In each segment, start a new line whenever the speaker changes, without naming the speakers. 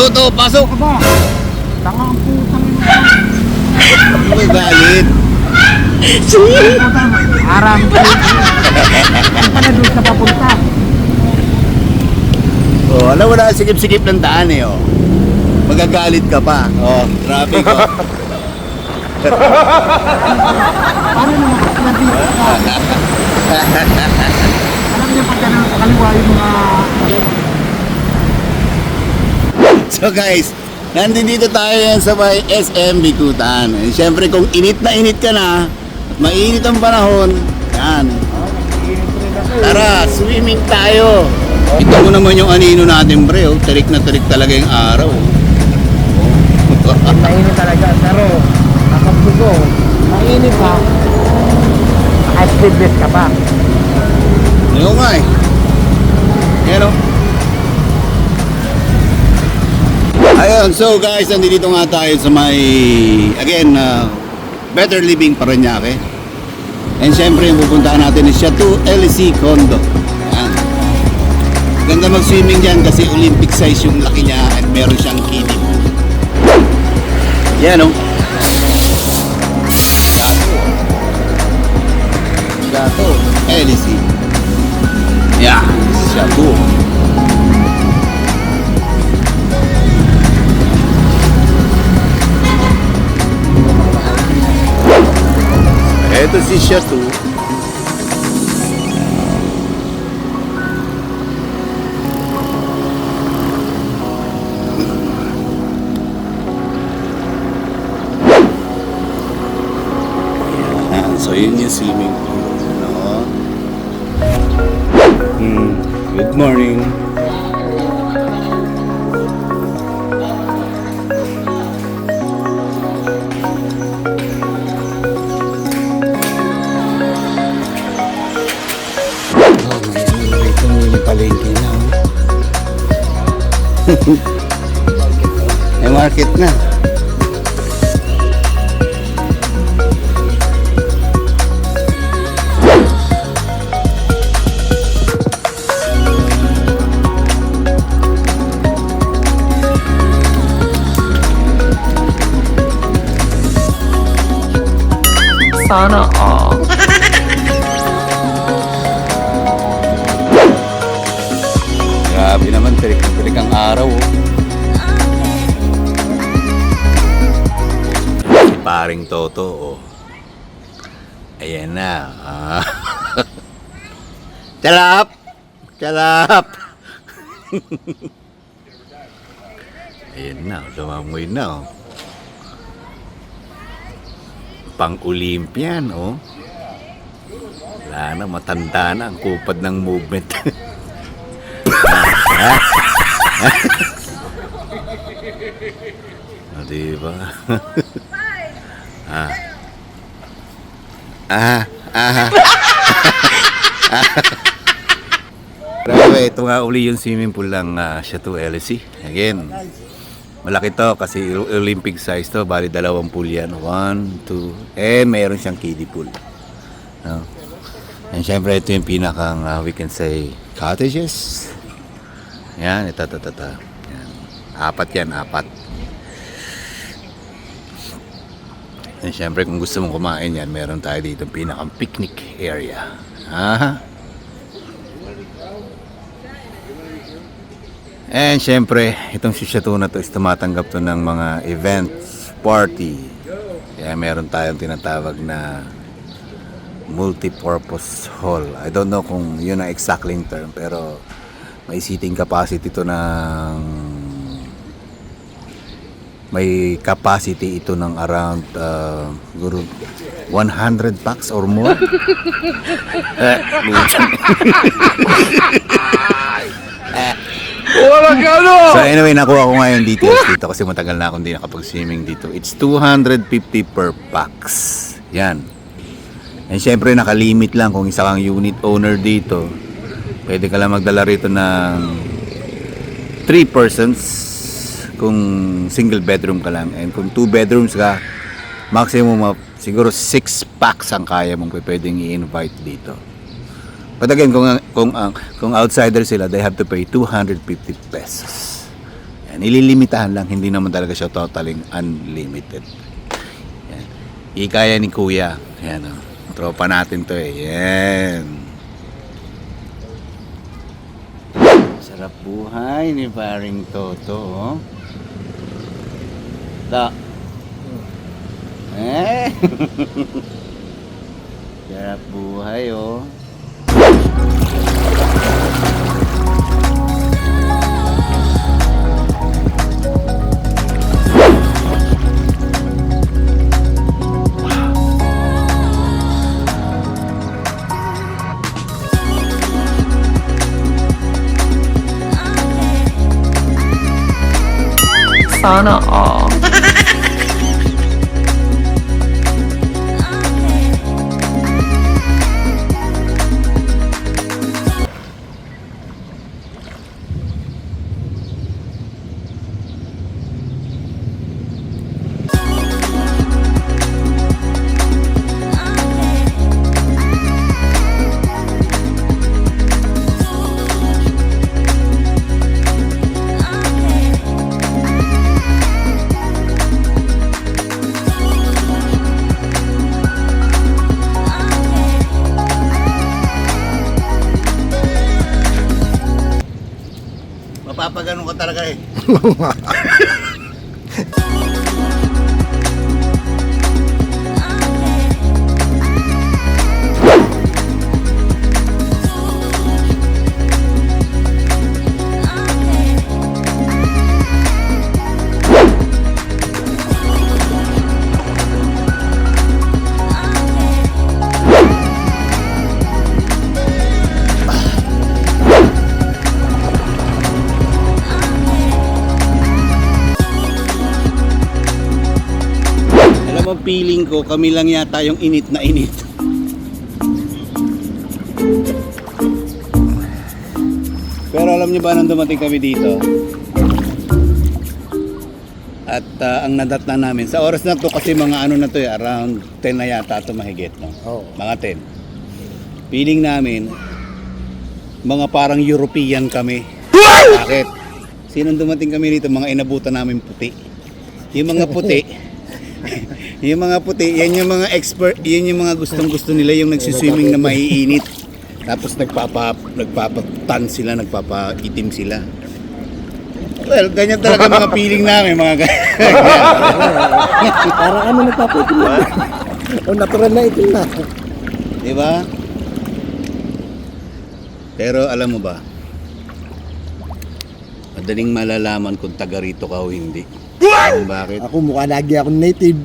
Toto, pasok!
Aba, tanga ang putang ina.
Ano ba galit?
Arang ano pala doon sa papunta?
Oh, alam mo na, sikip-sikip ng daan eh, oh. Magagalit ka pa. Oh, traffic, oh.
Paano naman kasi nandito ka? Alam niyo pag ganun sa kaliwa yung mga...
So guys, nandito tayo yan sa may SM Bikutan. And syempre kung init na init ka na, mainit ang panahon, yan. Tara, swimming tayo. Ito mo naman yung anino natin, pre. Oh. Tarik na tarik talaga yung araw.
Mainit talaga, pero kapag dugo, mainit ha, naka-speedless ka pa.
Ano nga eh. Yan oh. Ayun, so guys, nandito nga tayo sa may, again, Better Living Parañaque. And syempre, yung pupuntahan natin is Chateau LC Condo. Yan. Ganda mag-swimming dyan kasi Olympic size yung laki niya at meron siyang kiddie. Yan oh. Chateau LC. Yan, Chateau. Ito si Chateau. Yan. So yun yung swimming pool. No? Good morning. Palengke na. May market na.
Sana all.
Grabe naman, tirik ang araw. Oh. Si paring Toto, oh. Ayan na. Ah. Kalap! Kalap! Ayan na, lumamoy na, oh. Pang-Olympian, oh. Wala na, matanda na ang kupad ng movement. O, diba? Grabe, ito nga uli yung swimming pool ng Chateau LC. Again, malaki to kasi Olympic size to. Bali, 2 pool yan. 1, 2, mayroon siyang kiddie pool. No? And syempre, ito yung pinakang, we can say, cottages. Yan, ito. Yan. 4 yan, 4. And syempre, kung gusto mong kumain yan, meron tayo dito pinakang picnic area. And syempre, itong Chateau na to is tumatanggap to ng mga events, party. Kaya meron tayong tinatawag na multi-purpose hall. I don't know kung yun ang exactly term, pero may seating capacity ito ng may capacity ito ng around 100 packs or more. So anyway, nakuha ko ngayon details dito kasi matagal na akong di nakapag-swimming dito. It's 250 per packs. Yan. And syempre nakalimit lang kung isa kang unit owner dito. Pwede ka lang magdala rito ng 3 persons kung single bedroom ka lang. And kung 2 bedrooms ka, maximum of siguro 6 packs ang kaya mong pwedeng i-invite dito. But again, kung outsider sila, they have to pay 250 pesos. Yan, ililimitahan lang, hindi naman talaga siya totally unlimited. Yan. Ikaya ni Kuya. Yan, oh. Tropa natin to eh. Yan. Sarap buhay ni paring Toto, oh. Eh. Sarap buhay, oh.
Sana all.
Mapapaganon ka talaga eh. Alam mo, feeling ko kami lang yata yung init na init. Pero alam niyo ba nang dumating kami dito? At ang nadatnan namin sa oras na to, kasi mga ano na to eh, around 10 na yata ito mahigit, no?
Oo.
Mga 10. Feeling namin mga parang European kami. Bakit? Sinong dumating kami dito, mga inabutan namin puti. Yung mga puti, yung mga puti, yan yung mga expert, yan yung mga gustong-gusto nila, yung nagsiswimming na maiinit. Tapos nagpapatan sila, nagpapaitim sila. Well, ganyan talaga mga feeling namin, mga
Parang ano nagpaputin na. O natural na ito na.
di ba? Pero alam mo ba, madaling malalaman kung taga rito ka o hindi. Alam bakit?
Ako mukha lagi akong native.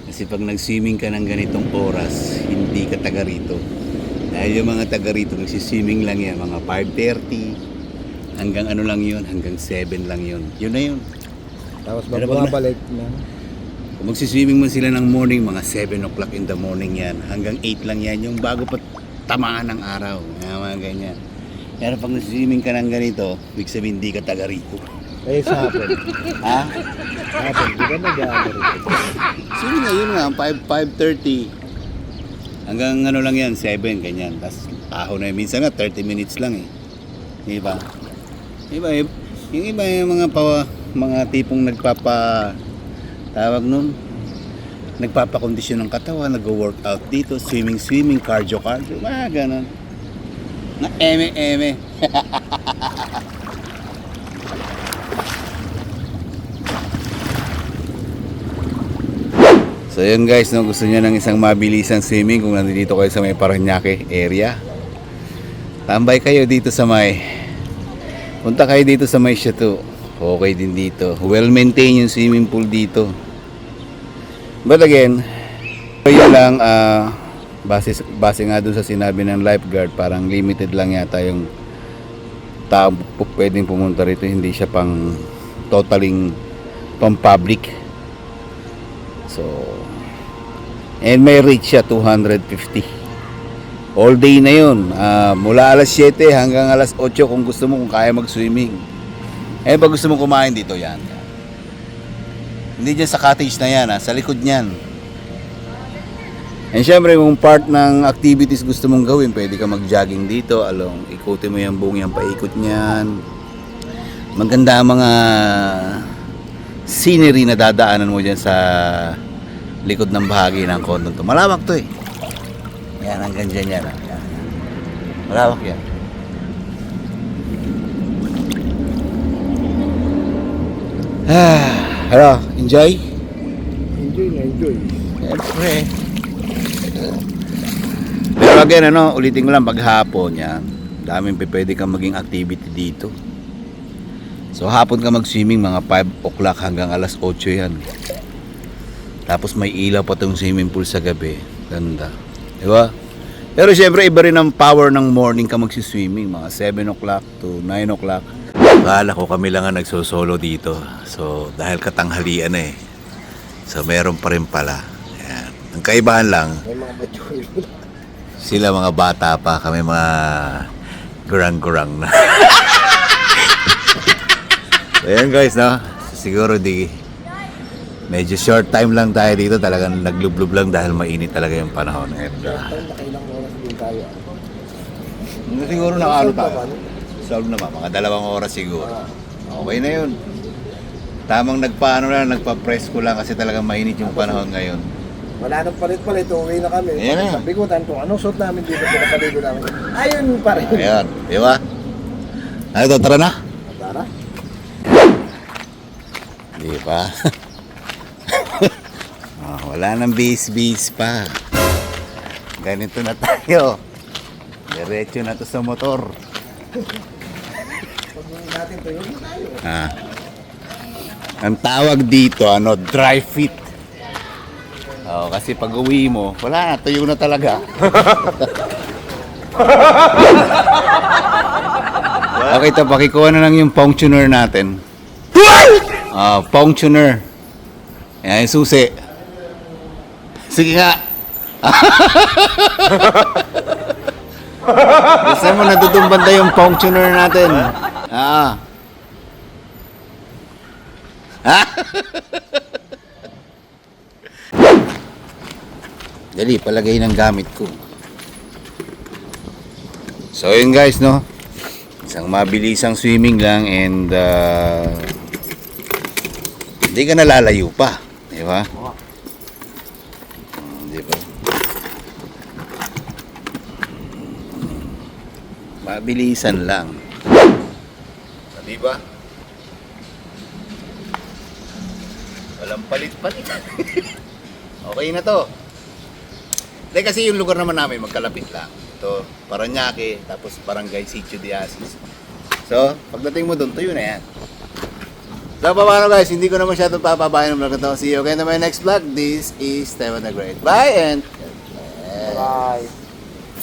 Kasi pag nag-swimming ka ng ganitong oras, hindi ka taga rito. Dahil yung mga taga rito, nagsiswimming lang yan, mga 5:30, hanggang ano lang yun, hanggang 7 lang yun. Yun na yun.
Tapos
Pero pag
bumabalik na.
Kung magsiswimming man sila ng morning, mga 7 o'clock in the morning yan, hanggang 8 lang yan, yung bago pa tamaan ng araw. Mga ganyan. Pero pag nagsiswimming ka ng ganito, ibig sabihin hindi ka taga rito.
Eh sa hapon.
Ha?
Hapon, di ka nag-ano rito.
Swimming nga, yun nga, 5:30. Hanggang ano lang yan, 7, ganyan. Tapos aho na yun. Minsan nga, 30 minutes lang eh. Diba? Yung iba yung mga tipong tawag nun, nagpapakondisyon ng katawan, nag-workout dito, swimming, cardio, mga ganon. Na eme. So yun guys, no, gusto niya ng isang mabilisang swimming kung nandito kayo sa may Parañaque area. Tambay kayo dito sa punta kayo dito sa may Chateau. Okay din dito. Well maintained yung swimming pool dito. But again, yun lang, base nga dun sa sinabi ng lifeguard, parang limited lang yata yung tao pwedeng pumunta rito. Hindi siya pang totaling pang public. So, and may rate siya 250. All day na yun. Mula alas 7 hanggang alas 8 kung gusto mo, kung kaya mag-swimming. Eh, pag gusto mo kumain dito, yan. Hindi dyan sa cottage na yan, sa likod niyan. And syempre, kung part ng activities gusto mong gawin, pwede ka mag-jogging dito, ikutin mo yung buong yan, paikot niyan. Maganda ang mga scenery na dadaanan mo dyan sa likod ng bahagi ng kondong to. Malawak to eh. Yan, hanggang dyan yan. Yan. Malawak yan. Hello, enjoy?
Enjoy na enjoy.
Siyempre. Pero again, ulitin ko lang, paghapon yan, daming pwede kang maging activity dito. So hapon ka mag-swimming, mga 5 o'clock hanggang alas 8 yan. Tapos may ilaw pa tong swimming pool sa gabi. Ganda. Diba? Pero syempre iba rin ang power ng morning ka magsiswimming, mga 7 o'clock to 9 o'clock. Akala ko kami lang ang nagsosolo dito. So dahil katanghalian na eh. So meron pa rin pala. Ayan. Ang kaibahan lang,
May mga batyo.
sila mga bata pa, kami mga gurang-gurang na. So ayan guys, no? Siguro medyo short time lang tayo dito. Talagang naglublob lang dahil mainit talaga yung panahon. And,
Nakailang oras din tayo.
siguro nakalo tayo. Solve naman, mga 2 oras siguro. Okay na yun. Tamang nagpa-press ko lang kasi talagang mainit yung panahon ngayon.
Wala nang palit-palit, uwi na kami.
Ayan na.
Sabi ko, tanto, anong suot namin dito, pinapaligo namin. Ayun pa rin.
Ayan, di ba? Ano to, tara na?
Tara.
Di ba? Wala nang bis-bis pa. Ganito na tayo. Diretso na to sa motor.
Pag natin to, yun tayo.
Ang tawag dito, dry fit. Kasi pag uwi mo, wala na, tuyo na talaga. Okay, ito, pakikuha na lang yung punctuner natin. Punctuner. Yan, yung susi. Sige nga. Gusto mo natutumbanda yung punctuner natin. Dali, palagay ng gamit ko. So yun guys, no? Isang mabilisang swimming lang and hindi ka nalalayo pa. Di ba? Di ba? Mabilisan lang. Di ba? Walang palit-palit. Okay na to. Hindi kasi yung lugar naman namin magkalapit lang. Ito, Parañaque, tapos Barangay Sitio de Asis. So, pagdating mo doon, tuyo na yan. So, paano guys, hindi ko na masyadong papabayan ng vlog na to. See you again in my next vlog. This is Taiwan the Great. Bye and...
Bye.